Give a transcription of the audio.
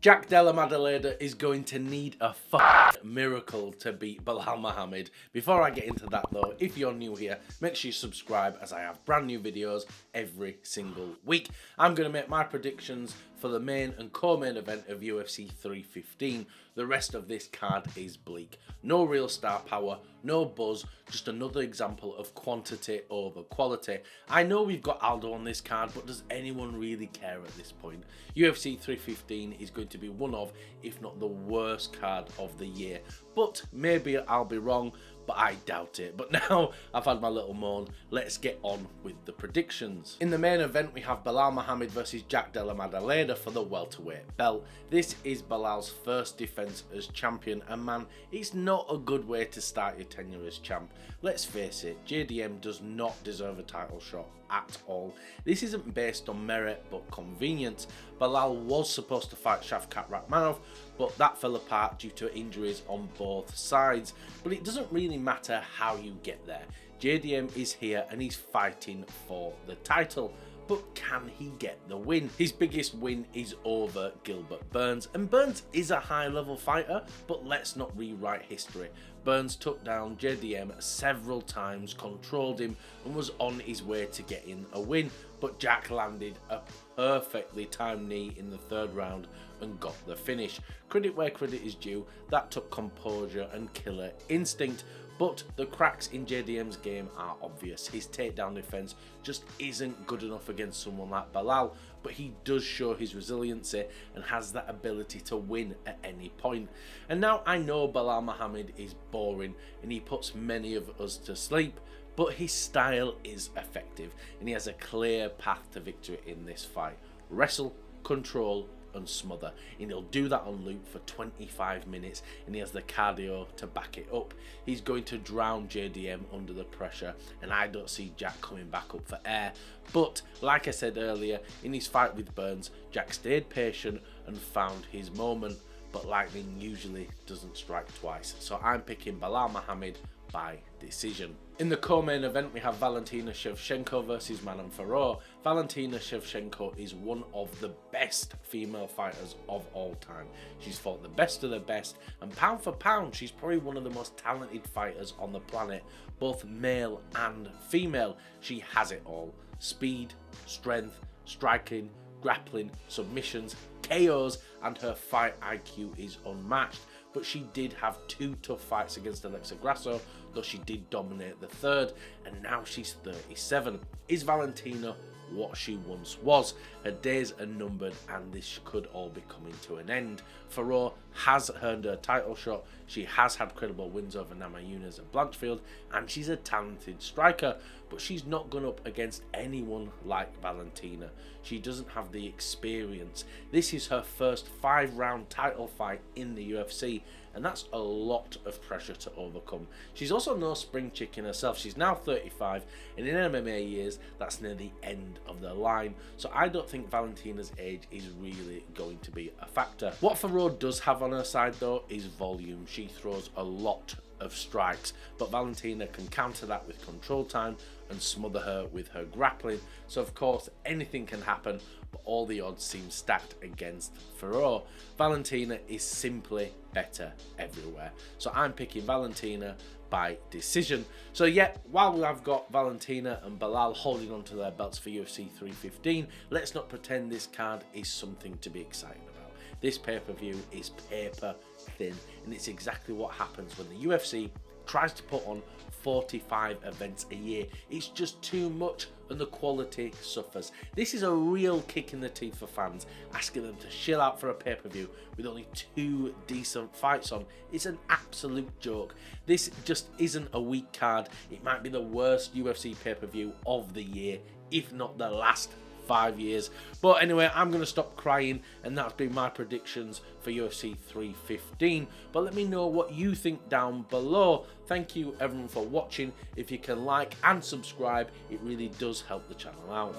Della Maddalena is going to need a miracle to beat Belal Muhammad. Before I get into that though, if you're new here, make sure you subscribe as I have brand new videos every single week. I'm going to make my predictions for the main and co-main event of UFC 315. The rest of this card is bleak. No real star power, no buzz, just another example of quantity over quality. I know we've got Aldo on this card, but does anyone really care at this point? UFC 315 is going to be one of, if not the worst card of the year. But maybe I'll be wrong, but I doubt it. But now I've had my little moan, let's get on with the predictions. In the main event, we have Belal Muhammad versus Della Maddalena for the welterweight belt. This is Belal's first defense as champion, and man, it's not a good way to start your tenure as champ. Let's face it, JDM does not deserve a title shot at all. This isn't based on merit but convenience. Belal was supposed to fight Shavkat Rakhmonov, but that fell apart due to injuries on both sides. But it doesn't really matter how you get there. JDM is here and he's fighting for the title. But can he get the win? His biggest win is over Gilbert Burns, and Burns is a high-level fighter, but let's not rewrite history. Burns took down JDM several times, controlled him, and was on his way to getting a win, but Jack landed a perfectly timed knee in the third round and got the finish. Credit where credit is due, that took composure and killer instinct. But the cracks in JDM's game are obvious. His takedown defense just isn't good enough against someone like Belal, but he does show his resiliency and has that ability to win at any point. And now I know Belal Muhammad is boring and he puts many of us to sleep, but his style is effective and he has a clear path to victory in this fight. Wrestle, control, and smother, and he'll do that on loop for 25 minutes, and he has the cardio to back it up. He's going to drown JDM under the pressure, and I don't see Jack coming back up for air. But like I said earlier, in his fight with Burns, Jack stayed patient and found his moment, but lightning usually doesn't strike twice. So I'm picking Belal Muhammad by decision. In the co-main event, we have Valentina Shevchenko versus Manon Fiorot. Valentina Shevchenko is one of the best female fighters of all time. She's fought the best of the best, and pound for pound, she's probably one of the most talented fighters on the planet, both male and female. She has it all: speed, strength, striking, grappling, submissions, KOs, and her fight IQ is unmatched. But she did have two tough fights against Alexa Grasso, though she did dominate the third, and now she's 37. Is Valentina what she once was? Her days are numbered, and this could all be coming to an end. Fiorot has earned her title shot, she has had credible wins over Namajunas and Blanchfield, and she's a talented striker, but she's not gone up against anyone like Valentina. She doesn't have the experience. This is her first 5-round title fight in the UFC, and that's a lot of pressure to overcome. She's also no spring chicken herself. She's now 35, and in MMA years, that's near the end of the line. So I don't think Valentina's age is really going to be a factor. What Fiorot does have on her side though is volume. She throws a lot of strikes, but Valentina can counter that with control time and smother her with her grappling. So of course anything can happen, but all the odds seem stacked against Fiorot. Valentina is simply better everywhere, so I'm picking Valentina by decision. So yeah, while we have got Valentina and Belal holding on to their belts for UFC 315, let's not pretend this card is something to be excited about. This pay-per-view is paper thin, and it's exactly what happens when the UFC tries to put on 45 events a year. It's just too much and the quality suffers. This is a real kick in the teeth for fans, asking them to chill out for a pay-per-view with only 2 decent fights on. It's an absolute joke. This just isn't a weak card. It might be the worst UFC pay-per-view of the year, if not the last 5 years. But anyway, I'm going to stop crying, and that's been my predictions for UFC 315. But let me know what you think down below. Thank you everyone for watching. If you can like and subscribe, it really does help the channel out.